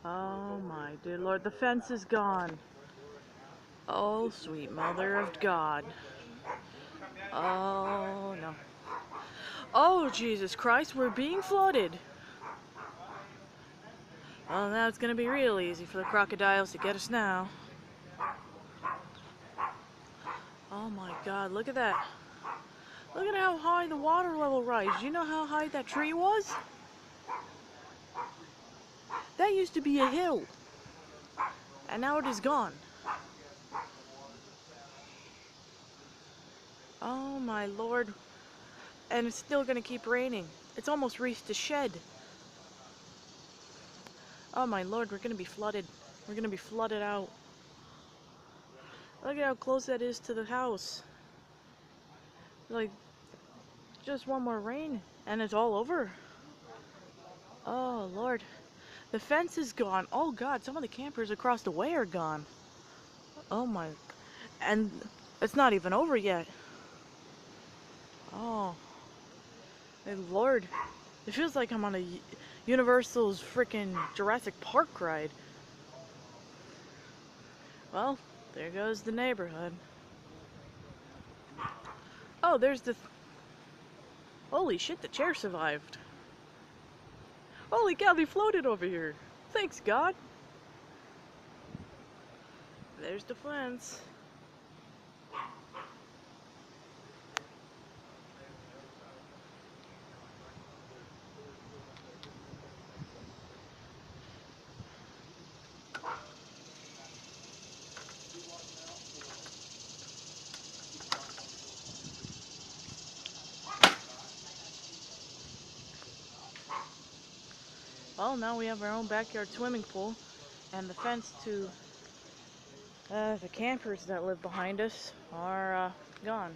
Oh my dear Lord, the fence is gone. Oh, sweet mother of God. Oh no. Oh, Jesus Christ, we're being flooded. Well, now it's gonna be real easy for the crocodiles to get us now. Oh my God, look at that. Look at how high the water level rises. You know how high that tree was? That used to be a hill. And now it is gone. Oh my Lord. And it's still gonna keep raining. It's almost reached the shed. Oh my Lord, we're gonna be flooded. We're gonna be flooded out. Look at how close that is to the house. Like, just one more rain and it's all over. Oh Lord. The fence is gone. Oh God, some of the campers across the way are gone. Oh my. And it's not even over yet. Oh. My Lord. It feels like I'm on a Universal's freaking Jurassic Park ride. Well, there goes the neighborhood. Oh, there's the... Holy shit, the chair survived. Holy cow, they floated over here. Thanks, God. There's the fence. Well, now we have our own backyard swimming pool, and the fence to the campers that live behind us are gone.